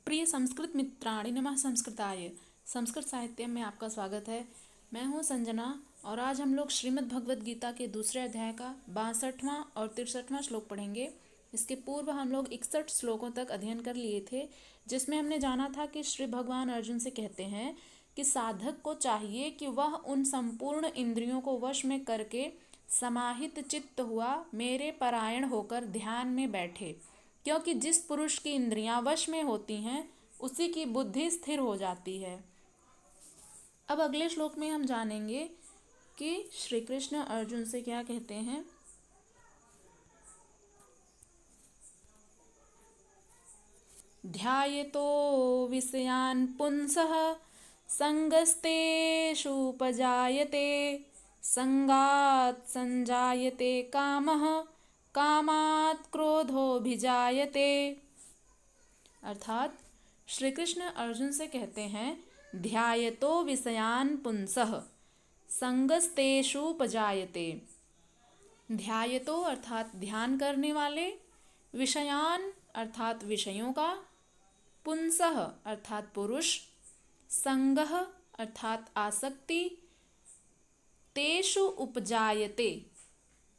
प्रिय संस्कृत मित्राणि नमः संस्कृताय। संस्कृत साहित्य में आपका स्वागत है। मैं हूँ संजना और आज हम लोग श्रीमद् भगवद गीता के दूसरे अध्याय का 62वां और 63वां श्लोक पढ़ेंगे। इसके पूर्व हम लोग 61 श्लोकों तक अध्ययन कर लिए थे, जिसमें हमने जाना था कि श्री भगवान अर्जुन से कहते हैं कि साधक को चाहिए कि वह उन संपूर्ण इंद्रियों को वश में करके समाहित चित्त हुआ मेरे परायण होकर ध्यान में बैठे, क्योंकि जिस पुरुष की इंद्रियां वश में होती हैं उसी की बुद्धि स्थिर हो जाती है। अब अगले श्लोक में हम जानेंगे कि श्री कृष्ण अर्जुन से क्या कहते हैं। ध्यायतो विषयान् पुंसः संगस्तेषुपजायते संगात् संजायते कामः कामात् क्रोधोभिजायते। अर्थात श्री कृष्ण अर्जुन से कहते हैं, ध्यायतो विषयान् पुंसः संगस्तेषुपजायते। ध्यायतो अर्थात ध्यान करने वाले, विषयान अर्थात विषयों का, पुंसः अर्थात पुरुष, संगः अर्थात आसक्ति, तेषु उपजायते,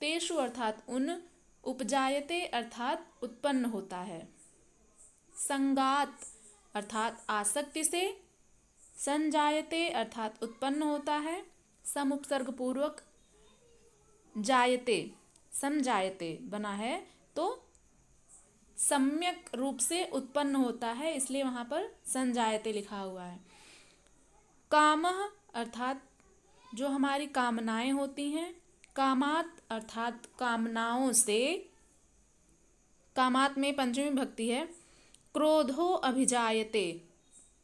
तेषु अर्थात उन, उपजायते अर्थात उत्पन्न होता है, संगात अर्थात आसक्ति से, संजायते अर्थात उत्पन्न होता है, समुपसर्ग पूर्वक जायते समजायते बना है तो सम्यक रूप से उत्पन्न होता है, इसलिए वहाँ पर संजायते लिखा हुआ है। कामः अर्थात जो हमारी कामनाएं होती हैं, कामात अर्थात कामनाओं से, कामात में पंचमी भक्ति है। क्रोधो अभिजायते,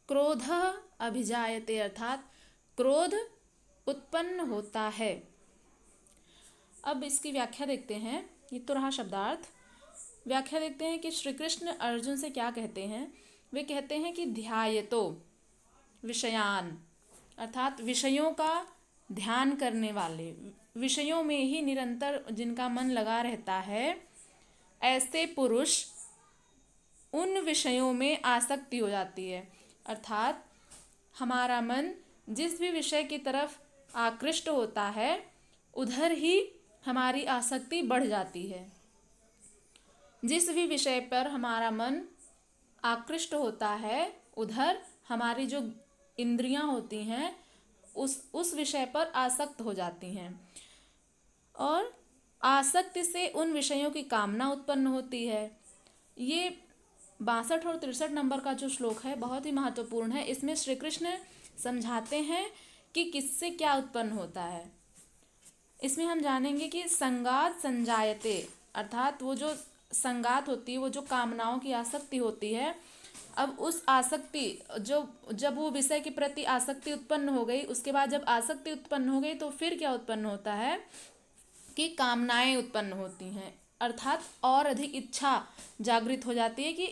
क्रोध अभिजायते अर्थात क्रोध उत्पन्न होता है। अब इसकी व्याख्या देखते हैं। ये तो रहा शब्दार्थ। व्याख्या देखते हैं कि श्री कृष्ण अर्जुन से क्या कहते हैं। वे कहते हैं कि ध्यायतो विषयान अर्थात विषयों का ध्यान करने वाले, विषयों में ही निरंतर जिनका मन लगा रहता है, ऐसे पुरुष उन विषयों में आसक्ति हो जाती है। अर्थात हमारा मन जिस भी विषय की तरफ आकृष्ट होता है उधर ही हमारी आसक्ति बढ़ जाती है। जिस भी विषय पर हमारा मन आकृष्ट होता है उधर हमारी जो इंद्रियां होती हैं उस विषय पर आसक्त हो जाती हैं, और आसक्ति से उन विषयों की कामना उत्पन्न होती है। ये 62 और 63 नंबर का जो श्लोक है बहुत ही महत्वपूर्ण है। इसमें श्री कृष्ण समझाते हैं कि किससे क्या उत्पन्न होता है। इसमें हम जानेंगे कि संगात संजायते अर्थात वो जो संगात होती है, वो जो कामनाओं की आसक्ति होती है, अब उस आसक्ति जब वो विषय के प्रति आसक्ति उत्पन्न हो गई, उसके बाद जब आसक्ति उत्पन्न हो गई तो फिर क्या उत्पन्न होता है कि कामनाएं उत्पन्न होती हैं, अर्थात और अधिक इच्छा जागृत हो जाती है कि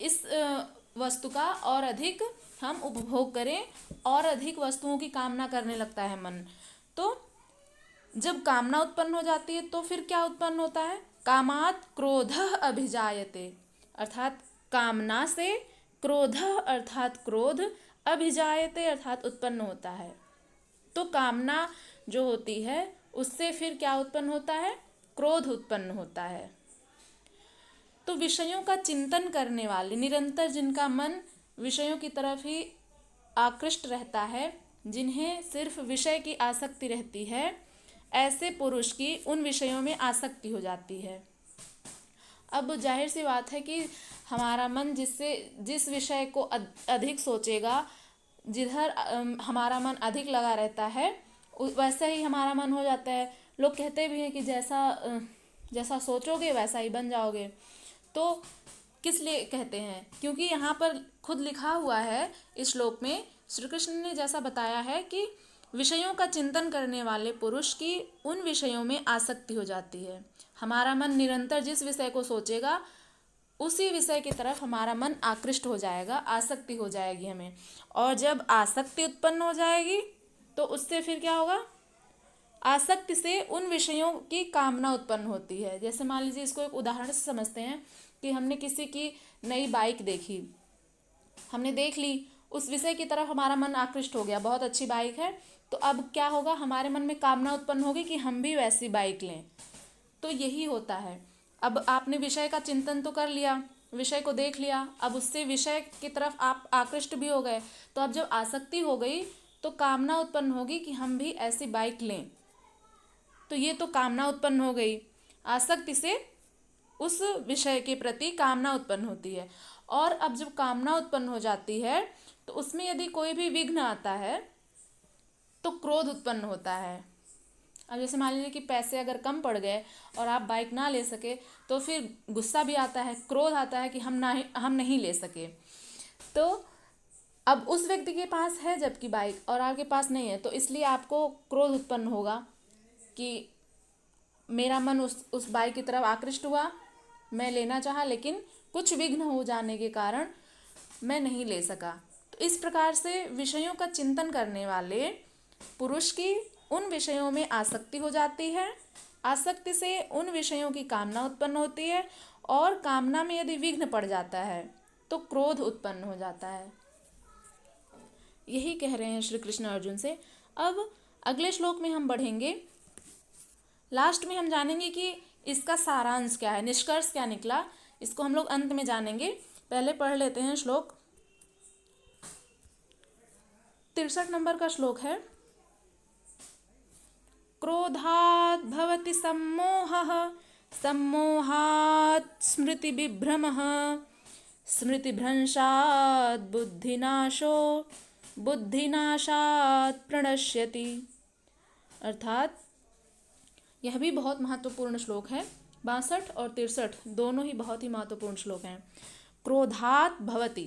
इस वस्तु का और अधिक हम उपभोग करें, और अधिक वस्तुओं की कामना करने लगता है मन। तो जब कामना उत्पन्न हो जाती है तो फिर क्या उत्पन्न होता है, कामात क्रोधः अभिजायते अर्थात कामना से क्रोध अर्थात क्रोध, अभिजायते अर्थात उत्पन्न होता है। तो कामना जो होती है उससे फिर क्या उत्पन्न होता है, क्रोध उत्पन्न होता है। तो विषयों का चिंतन करने वाले, निरंतर जिनका मन विषयों की तरफ ही आकृष्ट रहता है, जिन्हें सिर्फ विषय की आसक्ति रहती है, ऐसे पुरुष की उन विषयों में आसक्ति हो जाती है। अब जाहिर सी बात है कि हमारा मन जिस विषय को अधिक सोचेगा, जिधर हमारा मन अधिक लगा रहता है, वैसा ही हमारा मन हो जाता है। लोग कहते भी हैं कि जैसा सोचोगे वैसा ही बन जाओगे। तो किस लिए कहते हैं, क्योंकि यहाँ पर खुद लिखा हुआ है इस श्लोक में, श्री कृष्ण ने जैसा बताया है कि विषयों का चिंतन करने वाले पुरुष की उन विषयों में आसक्ति हो जाती है। हमारा मन निरंतर जिस विषय को सोचेगा उसी विषय की तरफ हमारा मन आकृष्ट हो जाएगा, आसक्ति हो जाएगी हमें। और जब आसक्ति उत्पन्न हो जाएगी तो उससे फिर क्या होगा, आसक्ति से उन विषयों की कामना उत्पन्न होती है। जैसे मान लीजिए, इसको एक उदाहरण से समझते हैं कि हमने किसी की नई बाइक देखी हमने देख ली, उस विषय की तरफ हमारा मन आकृष्ट हो गया, बहुत अच्छी बाइक है, तो अब क्या होगा, हमारे मन में कामना उत्पन्न होगी कि हम भी वैसी बाइक लें। तो यही होता है। अब आपने विषय का चिंतन तो कर लिया, विषय को देख लिया, अब उससे विषय की तरफ आप आकृष्ट भी हो गए, तो अब जब आसक्ति हो गई तो कामना उत्पन्न होगी कि हम भी ऐसी बाइक लें। तो ये तो कामना उत्पन्न हो गई, आसक्ति से उस विषय के प्रति कामना उत्पन्न होती है। और अब जब कामना उत्पन्न हो जाती है तो उसमें यदि कोई भी विघ्न आता है तो क्रोध उत्पन्न होता है। अब जैसे मान लीजिए कि पैसे अगर कम पड़ गए और आप बाइक ना ले सके तो फिर गुस्सा भी आता है, क्रोध आता है कि हम नहीं ले सके। तो अब उस व्यक्ति के पास है जबकि बाइक और आपके पास नहीं है, तो इसलिए आपको क्रोध उत्पन्न होगा कि मेरा मन उस बाइक की तरफ आकृष्ट हुआ, मैं लेना चाहा लेकिन कुछ विघ्न हो जाने के कारण मैं नहीं ले सका। तो इस प्रकार से विषयों का चिंतन करने वाले पुरुष की उन विषयों में आसक्ति हो जाती है, आसक्ति से उन विषयों की कामना उत्पन्न होती है, और कामना में यदि विघ्न पड़ जाता है तो क्रोध उत्पन्न हो जाता है। यही कह रहे हैं श्री कृष्ण अर्जुन से। अब अगले श्लोक में हम बढ़ेंगे, लास्ट में हम जानेंगे कि इसका सारांश क्या है, निष्कर्ष क्या निकला, इसको हम लोग अंत में जानेंगे। पहले पढ़ लेते हैं श्लोक। 63 नंबर का श्लोक है। क्रोधात् भवति सम्मोहः, सम्मोहात् स्मृतिविभ्रमः, स्मृतिभ्रंशात् बुद्धिनाशो, बुद्धिनाशात् प्रणश्यति। अर्थात यह भी बहुत महत्वपूर्ण श्लोक है। 62 और 63 दोनों ही बहुत ही महत्वपूर्ण श्लोक हैं। क्रोधात् भवति,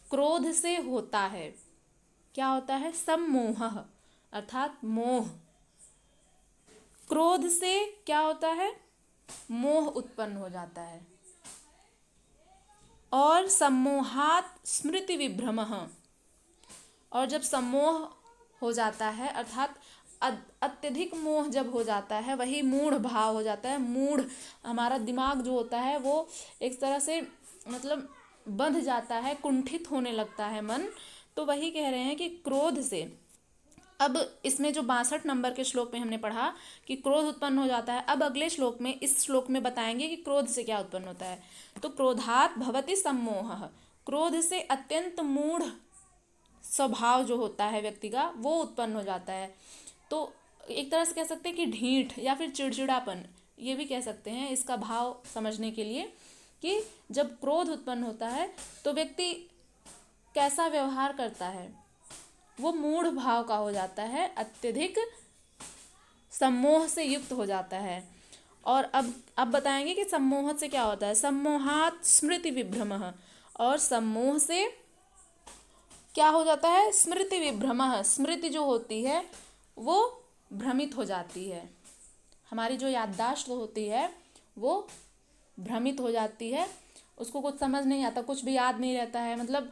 क्रोध से होता है, क्या होता है, सम्मोहः अर्थात मोह। क्रोध से क्या होता है, मोह उत्पन्न हो जाता है। और सम्मोहात् स्मृति विभ्रमः, और जब सम्मोह हो जाता है अर्थात अत्यधिक मोह जब हो जाता है, वही मूढ़ भाव हो जाता है। मूढ़ हमारा दिमाग जो होता है वो एक तरह से मतलब बंध जाता है, कुंठित होने लगता है मन। तो वही कह रहे हैं कि क्रोध से, अब इसमें जो 62 नंबर के श्लोक में हमने पढ़ा कि क्रोध उत्पन्न हो जाता है, अब अगले श्लोक में, इस श्लोक में बताएंगे कि क्रोध से क्या उत्पन्न होता है। तो क्रोधात् भवति सम्मोहः, क्रोध से अत्यंत मूढ़ स्वभाव जो होता है व्यक्ति का वो उत्पन्न हो जाता है। तो एक तरह से कह सकते हैं कि ढीठ या फिर चिड़चिड़ापन, ये भी कह सकते हैं इसका भाव समझने के लिए, कि जब क्रोध उत्पन्न होता है तो व्यक्ति कैसा व्यवहार करता है, वो मूढ़ भाव का हो जाता है, अत्यधिक सम्मोह से युक्त हो जाता है। और अब बताएंगे कि सम्मोह से क्या होता है। सम्मोहात् स्मृति विभ्रमः, और सम्मोह से क्या हो जाता है, स्मृति विभ्रमः, स्मृति जो होती है वो भ्रमित हो जाती है। हमारी जो याददाश्त होती है वो भ्रमित हो जाती है, उसको कुछ समझ नहीं आता, कुछ भी याद नहीं रहता है, मतलब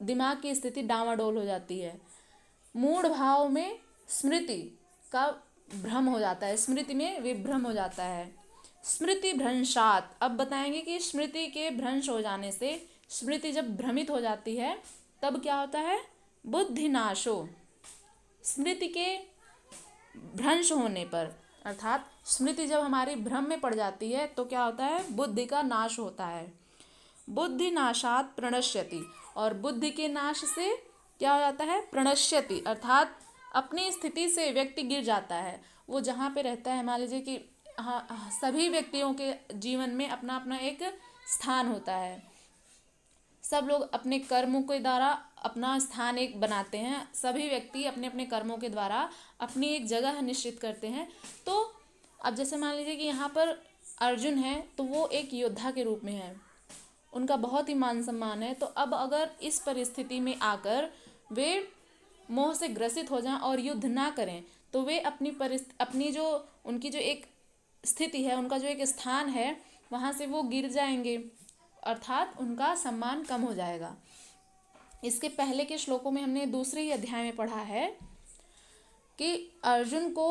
दिमाग की स्थिति डामाडोल हो जाती है। मूढ़ भाव में स्मृति का भ्रम हो जाता है, स्मृति में विभ्रम हो जाता है। स्मृति भ्रंशात, अब बताएंगे कि स्मृति के भ्रंश हो जाने से, स्मृति जब भ्रमित हो जाती है तब क्या होता है, बुद्धिनाशो, स्मृति के भ्रंश होने पर, अर्थात स्मृति जब हमारी भ्रम में पड़ जाती है तो क्या होता है, बुद्धि का नाश होता है। बुद्धि नाशात प्रणश्यति, और बुद्धि के नाश से क्या हो जाता है, प्रणश्यति, अर्थात अपनी स्थिति से व्यक्ति गिर जाता है। वो जहाँ पे रहता है, मान लीजिए कि हाँ, सभी व्यक्तियों के जीवन में अपना अपना एक स्थान होता है, सब लोग अपने कर्मों के द्वारा अपना स्थान एक बनाते हैं, सभी व्यक्ति अपने अपने कर्मों के द्वारा अपनी एक जगह निश्चित करते हैं। तो अब जैसे मान लीजिए कि यहाँ पर अर्जुन है तो वो एक योद्धा के रूप में है, उनका बहुत ही मान सम्मान है। तो अब अगर इस परिस्थिति में आकर वे मोह से ग्रसित हो जाएं और युद्ध ना करें तो वे अपनी जो उनकी जो एक स्थिति है, उनका जो एक स्थान है, वहाँ से वो गिर जाएंगे, अर्थात उनका सम्मान कम हो जाएगा। इसके पहले के श्लोकों में हमने दूसरे ही अध्याय में पढ़ा है कि अर्जुन को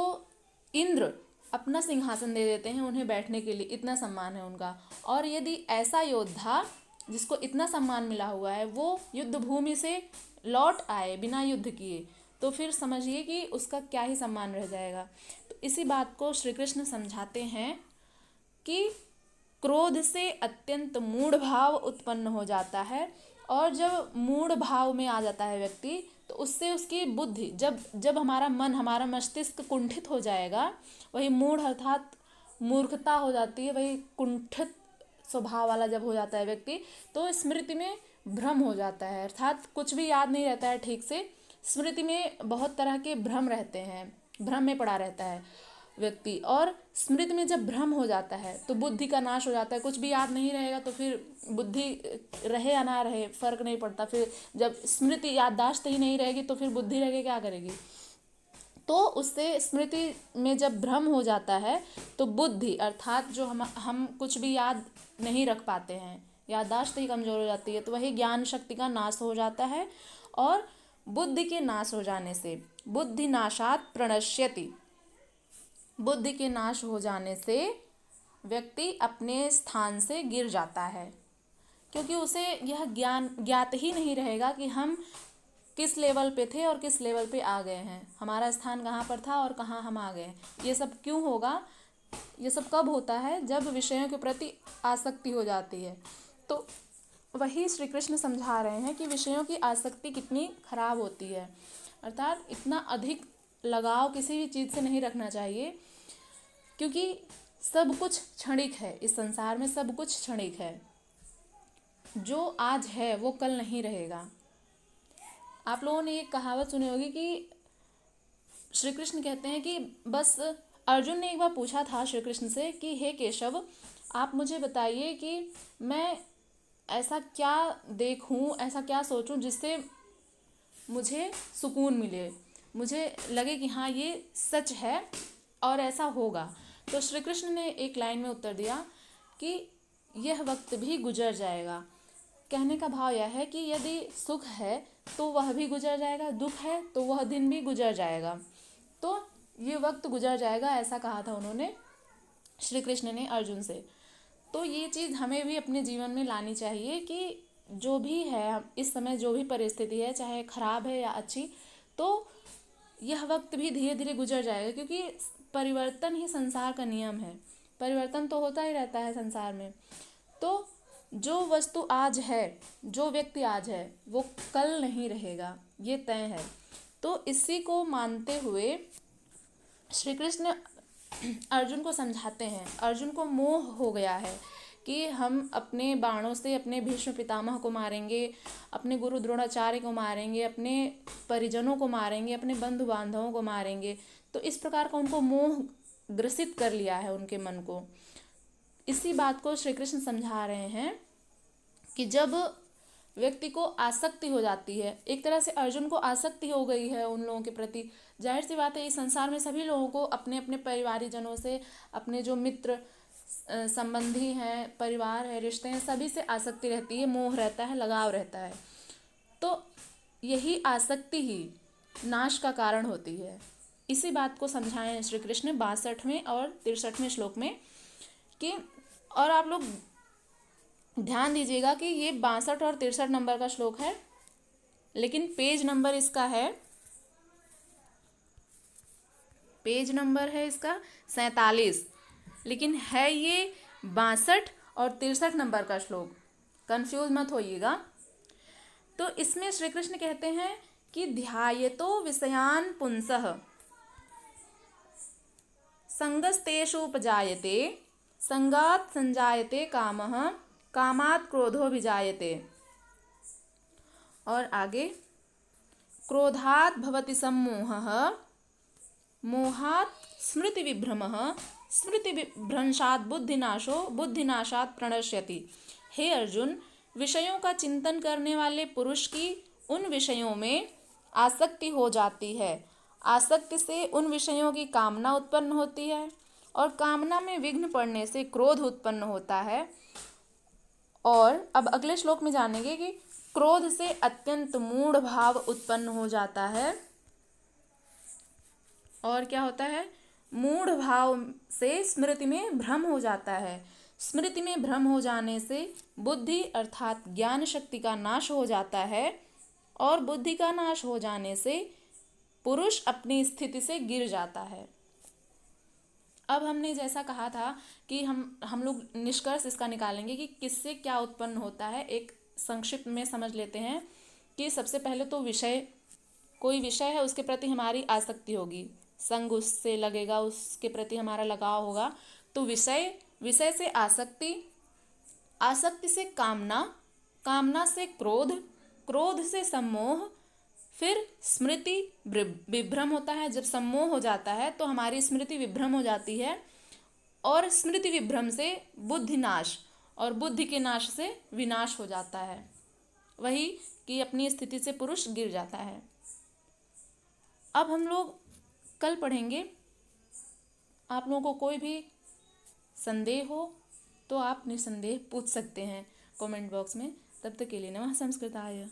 इंद्र अपना सिंहासन दे देते हैं उन्हें बैठने के लिए, इतना सम्मान है उनका। और यदि ऐसा योद्धा जिसको इतना सम्मान मिला हुआ है, वो युद्ध भूमि से लौट आए बिना युद्ध किए, तो फिर समझिए कि उसका क्या ही सम्मान रह जाएगा। तो इसी बात को श्री कृष्ण समझाते हैं कि क्रोध से अत्यंत मूढ़ भाव उत्पन्न हो जाता है, और जब मूढ़ भाव में आ जाता है व्यक्ति, तो उससे उसकी बुद्धि, जब जब हमारा मन, हमारा मस्तिष्क कुंठित हो जाएगा, वही मूढ़ अर्थात मूर्खता हो जाती है, वही कुंठित स्वभाव वाला जब हो जाता है व्यक्ति, तो स्मृति में भ्रम हो जाता है, अर्थात कुछ भी याद नहीं रहता है ठीक से। स्मृति में बहुत तरह के भ्रम रहते हैं, भ्रम में पड़ा रहता है व्यक्ति, और स्मृति में जब भ्रम हो जाता है तो बुद्धि का नाश हो जाता है। कुछ भी याद नहीं रहेगा तो फिर बुद्धि रहे या ना रहे फर्क नहीं पड़ता। फिर जब स्मृति याददाश्त ही नहीं रहेगी तो फिर बुद्धि रह के क्या करेगी। तो उससे स्मृति में जब भ्रम हो जाता है तो बुद्धि अर्थात जो हम कुछ भी याद नहीं रख पाते हैं, याददाश्त ही कमज़ोर हो जाती है, तो वही ज्ञान शक्ति का नाश हो जाता है। और बुद्धि के नाश हो जाने से, बुद्धि नाशात प्रणश्यति, बुद्धि के नाश हो जाने से व्यक्ति अपने स्थान से गिर जाता है, क्योंकि उसे यह ज्ञान ज्ञात ही नहीं रहेगा कि हम किस लेवल पे थे और किस लेवल पे आ गए हैं, हमारा स्थान कहाँ पर था और कहाँ हम आ गए। ये सब क्यों होगा, ये सब कब होता है, जब विषयों के प्रति आसक्ति हो जाती है। तो वही श्री कृष्ण समझा रहे हैं कि विषयों की आसक्ति कितनी खराब होती है, अर्थात इतना अधिक लगाव किसी भी चीज़ से नहीं रखना चाहिए, क्योंकि सब कुछ क्षणिक है, इस संसार में सब कुछ क्षणिक है। जो आज है वो कल नहीं रहेगा। आप लोगों ने एक कहावत सुनी होगी कि श्री कृष्ण कहते हैं कि बस, अर्जुन ने एक बार पूछा था श्री कृष्ण से कि हे केशव, आप मुझे बताइए कि मैं ऐसा क्या देखूं, ऐसा क्या सोचूं जिससे मुझे सुकून मिले, मुझे लगे कि हाँ ये सच है और ऐसा होगा। तो श्री कृष्ण ने एक लाइन में उत्तर दिया कि यह वक्त भी गुजर जाएगा। कहने का भाव यह है कि यदि सुख है तो वह भी गुजर जाएगा, दुख है तो वह दिन भी गुजर जाएगा, तो ये वक्त गुजर जाएगा, ऐसा कहा था उन्होंने, श्री कृष्ण ने अर्जुन से। तो ये चीज़ हमें भी अपने जीवन में लानी चाहिए कि जो भी है इस समय, जो भी परिस्थिति है, चाहे खराब है या अच्छी, तो यह वक्त भी धीरे धीरे गुजर जाएगा, क्योंकि परिवर्तन ही संसार का नियम है, परिवर्तन तो होता ही रहता है संसार में। तो जो वस्तु आज है, जो व्यक्ति आज है, वो कल नहीं रहेगा, ये तय है। तो इसी को मानते हुए श्री कृष्ण अर्जुन को समझाते हैं। अर्जुन को मोह हो गया है कि हम अपने बाणों से अपने भीष्म पितामह को मारेंगे, अपने गुरु द्रोणाचार्य को मारेंगे, अपने परिजनों को मारेंगे, अपने बंधु बांधवों को मारेंगे। तो इस प्रकार का उनको मोह ग्रसित कर लिया है उनके मन को। इसी बात को श्री कृष्ण समझा रहे हैं कि जब व्यक्ति को आसक्ति हो जाती है, एक तरह से अर्जुन को आसक्ति हो गई है उन लोगों के प्रति। जाहिर सी बात है, इस संसार में सभी लोगों को अपने अपने परिवारीजनों से, अपने जो मित्र संबंधी हैं, परिवार है, रिश्ते हैं, सभी से आसक्ति रहती है, मोह रहता है, लगाव रहता है। तो यही आसक्ति ही नाश का कारण होती है। इसी बात को समझाएं श्री कृष्ण 62वें और 63वें श्लोक में कि, और आप लोग ध्यान दीजिएगा कि ये 62 और 63 नंबर का श्लोक है, लेकिन पेज नंबर इसका है, पेज नंबर है इसका 47, लेकिन है ये 62 और 63 नंबर का श्लोक, कंफ्यूज मत होइएगा। तो इसमें श्री कृष्ण कहते हैं कि ध्यायतो विषयान पुंसः संगस्तेषु उपजायते, संगात् संजायते कामः, कामात् क्रोधो विजायते। और आगे, क्रोधात् भवति सम्मोहः, मोहात् स्मृति विभ्रमः, स्मृति विभ्रंशात् बुद्धिनाशो, बुद्धिनाशात् प्रणश्यति। हे अर्जुन, विषयों का चिंतन करने वाले पुरुष की उन विषयों में आसक्ति हो जाती है, आसक्ति से उन विषयों की कामना उत्पन्न होती है, और कामना में विघ्न पड़ने से क्रोध उत्पन्न होता है। और अब अगले श्लोक में जानेंगे कि क्रोध से अत्यंत मूढ़ भाव उत्पन्न हो जाता है। और क्या होता है, मूढ़ भाव से स्मृति में भ्रम हो जाता है। स्मृति में भ्रम हो जाने से बुद्धि अर्थात ज्ञान शक्ति का नाश हो जाता है और बुद्धि का नाश हो जाने से पुरुष अपनी स्थिति से गिर जाता है। अब हमने जैसा कहा था कि हम लोग निष्कर्ष इसका निकालेंगे कि किससे क्या उत्पन्न होता है। एक संक्षिप्त में समझ लेते हैं कि सबसे पहले तो विषय, कोई विषय है उसके प्रति हमारी आसक्ति होगी, संग उससे लगेगा, उसके प्रति हमारा लगाव होगा। तो विषय, विषय से आसक्ति, आसक्ति से कामना, कामना से क्रोध, क्रोध से सम्मोह, फिर स्मृति विभ्रम होता है। जब सम्मोह हो जाता है तो हमारी स्मृति विभ्रम हो जाती है और स्मृति विभ्रम से बुद्धि नाश और बुद्धि के नाश से विनाश हो जाता है। वही कि अपनी स्थिति से पुरुष गिर जाता है। अब हम लोग कल पढ़ेंगे। आप लोगों को कोई भी संदेह हो तो आप निसंदेह पूछ सकते हैं कमेंट बॉक्स में। तब तक के लिए नमः संस्कृताय।